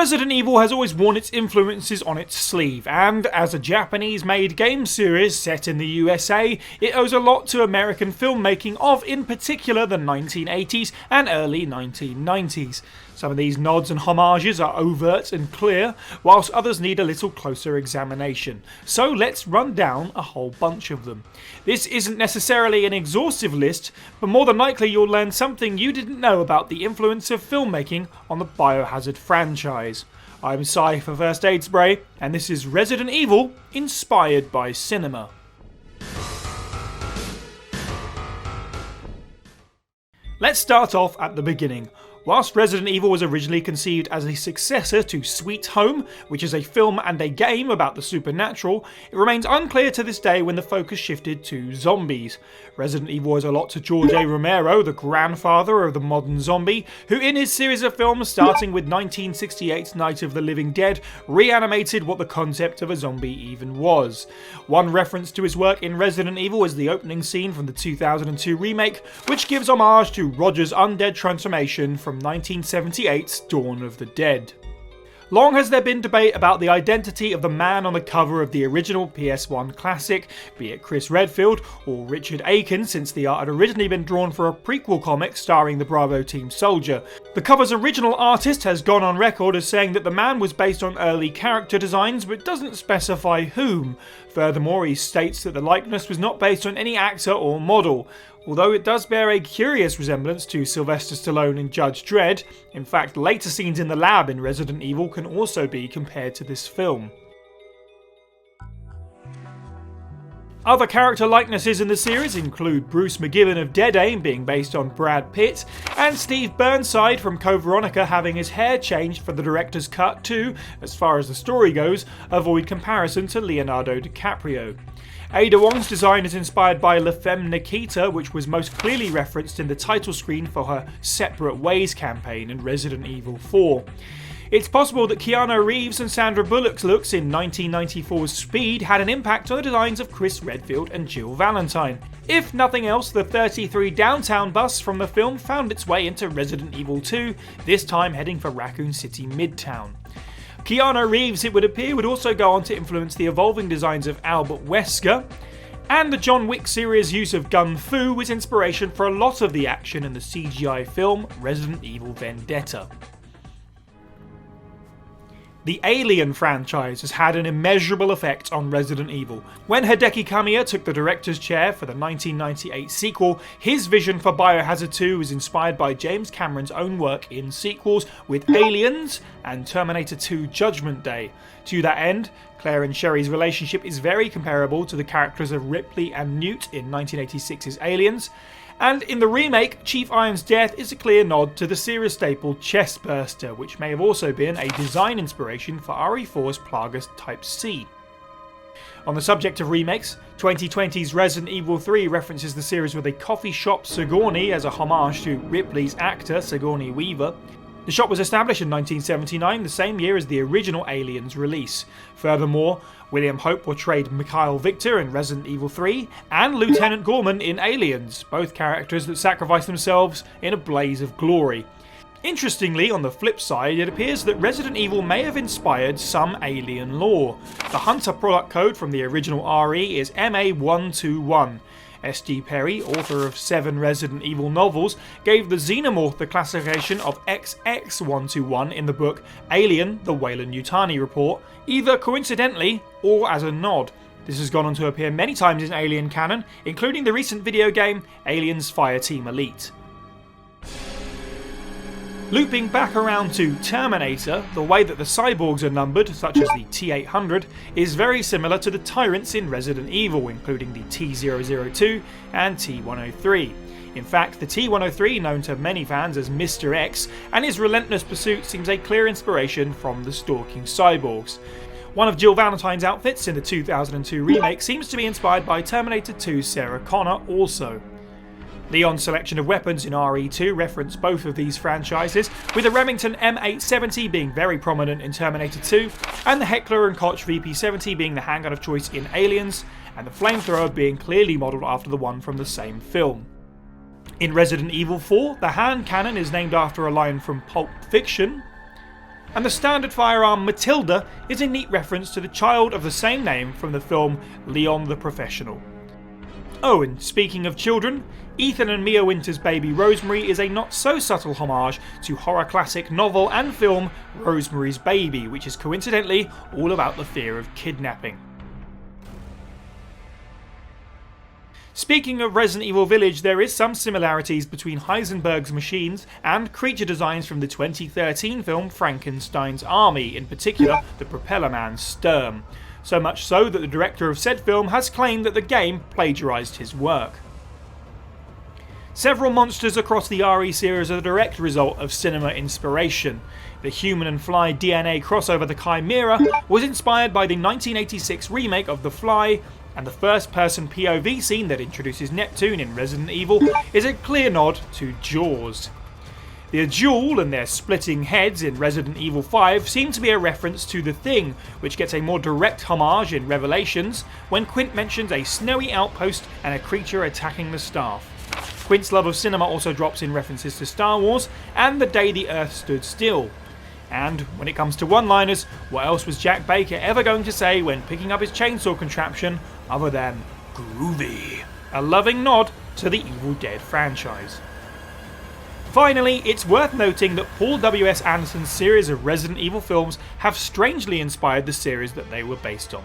Resident Evil has always worn its influences on its sleeve, and as a Japanese-made game series set in the USA, it owes a lot to American filmmaking of, in particular, the 1980s and early 1990s. Some of these nods and homages are overt and clear, whilst others need a little closer examination. So let's run down a whole bunch of them. This isn't necessarily an exhaustive list, but more than likely you'll learn something you didn't know about the influence of filmmaking on the Biohazard franchise. I'm Sai for First Aid Spray, and this is Resident Evil inspired by cinema. Let's start off at the beginning. Whilst Resident Evil was originally conceived as a successor to Sweet Home, which is a film and a game about the supernatural, it remains unclear to this day when the focus shifted to zombies. Resident Evil owes a lot to George A. Romero, the grandfather of the modern zombie, who in his series of films starting with 1968's Night of the Living Dead, reanimated what the concept of a zombie even was. One reference to his work in Resident Evil is the opening scene from the 2002 remake, which gives homage to Roger's undead transformation from 1978's Dawn of the Dead. Long has there been debate about the identity of the man on the cover of the original PS1 classic, be it Chris Redfield or Richard Aiken, since the art had originally been drawn for a prequel comic starring the Bravo Team soldier. The cover's original artist has gone on record as saying that the man was based on early character designs, but doesn't specify whom. Furthermore, he states that the likeness was not based on any actor or model, although it does bear a curious resemblance to Sylvester Stallone in Judge Dredd. In fact, later scenes in the lab in Resident Evil can also be compared to this film. Other character likenesses in the series include Bruce McGibbon of Dead Aim being based on Brad Pitt, and Steve Burnside from Code Veronica having his hair changed for the director's cut to, as far as the story goes, avoid comparison to Leonardo DiCaprio. Ada Wong's design is inspired by La Femme Nikita, which was most clearly referenced in the title screen for her Separate Ways campaign in Resident Evil 4. It's possible that Keanu Reeves and Sandra Bullock's looks in 1994's Speed had an impact on the designs of Chris Redfield and Jill Valentine. If nothing else, the 33 downtown bus from the film found its way into Resident Evil 2, this time heading for Raccoon City Midtown. Keanu Reeves, it would appear, would also go on to influence the evolving designs of Albert Wesker, and the John Wick series' use of Gun Fu was inspiration for a lot of the action in the CGI film Resident Evil Vendetta. The Alien franchise has had an immeasurable effect on Resident Evil. When Hideki Kamiya took the director's chair for the 1998 sequel, his vision for Biohazard 2 was inspired by James Cameron's own work in sequels with Aliens and Terminator 2 Judgment Day. To that end, Claire and Sherry's relationship is very comparable to the characters of Ripley and Newt in 1986's Aliens, and in the remake, Chief Irons' death is a clear nod to the series staple Chestburster, which may have also been a design inspiration for RE4's Plagueis Type C. On the subject of remakes, 2020's Resident Evil 3 references the series with a coffee shop Sigourney as a homage to Ripley's actor Sigourney Weaver. The shop was established in 1979, the same year as the original Aliens release. Furthermore, William Hope portrayed Mikhail Victor in Resident Evil 3 and Lieutenant Gorman in Aliens, both characters that sacrifice themselves in a blaze of glory. Interestingly, on the flip side, it appears that Resident Evil may have inspired some alien lore. The Hunter product code from the original RE is MA121. S.G. Perry, author of 7 Resident Evil novels, gave the Xenomorph the classification of XX121 in the book Alien, the Weyland-Yutani Report, either coincidentally or as a nod. This has gone on to appear many times in Alien canon, including the recent video game Aliens Fireteam Elite. Looping back around to Terminator, the way that the cyborgs are numbered, such as the T-800, is very similar to the tyrants in Resident Evil, including the T-002 and T-103. In fact, the T-103, known to many fans as Mr. X, and his relentless pursuit seems a clear inspiration from the stalking cyborgs. One of Jill Valentine's outfits in the 2002 remake seems to be inspired by Terminator 2's Sarah Connor also. Leon's selection of weapons in RE2 reference both of these franchises, with the Remington M870 being very prominent in Terminator 2, and the Heckler & Koch VP70 being the handgun of choice in Aliens, and the flamethrower being clearly modelled after the one from the same film. In Resident Evil 4, the hand cannon is named after a line from Pulp Fiction, And the standard firearm Matilda is a neat reference to the child of the same name from the film Leon the Professional. Oh, and speaking of children, Ethan and Mia Winter's baby Rosemary is a not-so-subtle homage to horror classic novel and film Rosemary's Baby, which is coincidentally all about the fear of kidnapping. Speaking of Resident Evil Village, there is some similarities between Heisenberg's machines and creature designs from the 2013 film Frankenstein's Army, in particular the Propeller Man Sturm. So much so that the director of said film has claimed that the game plagiarised his work. Several monsters across the RE series are the direct result of cinema inspiration. The human and fly DNA crossover The Chimera was inspired by the 1986 remake of The Fly, and the first-person POV scene that introduces Neptune in Resident Evil is a clear nod to Jaws. The Duel and their splitting heads in Resident Evil 5 seem to be a reference to The Thing, which gets a more direct homage in Revelations when Quint mentions a snowy outpost and a creature attacking the staff. Quint's love of cinema also drops in references to Star Wars and The Day the Earth Stood Still. And when it comes to one-liners, what else was Jack Baker ever going to say when picking up his chainsaw contraption other than groovy? A loving nod to the Evil Dead franchise. Finally, it's worth noting that Paul W.S. Anderson's series of Resident Evil films have strangely inspired the series that they were based on.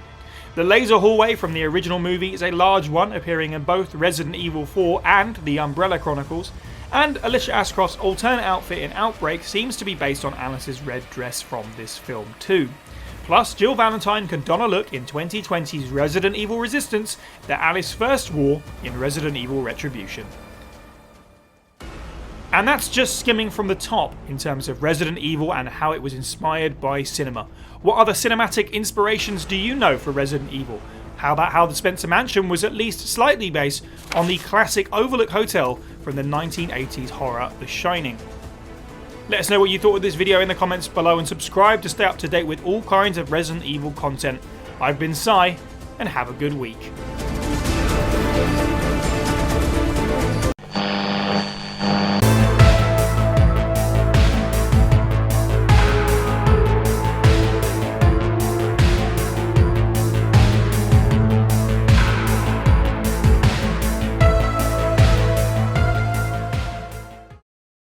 The laser hallway from the original movie is a large one, appearing in both Resident Evil 4 and The Umbrella Chronicles, and Alicia Ashcroft's alternate outfit in Outbreak seems to be based on Alice's red dress from this film too. Plus, Jill Valentine can don a look in 2020's Resident Evil Resistance that Alice first wore in Resident Evil Retribution. And that's just skimming from the top in terms of Resident Evil and how it was inspired by cinema. What other cinematic inspirations do you know for Resident Evil? How about how the Spencer Mansion was at least slightly based on the classic Overlook Hotel from the 1980s horror The Shining? Let us know what you thought of this video in the comments below and subscribe to stay up to date with all kinds of Resident Evil content. I've been Si, and have a good week.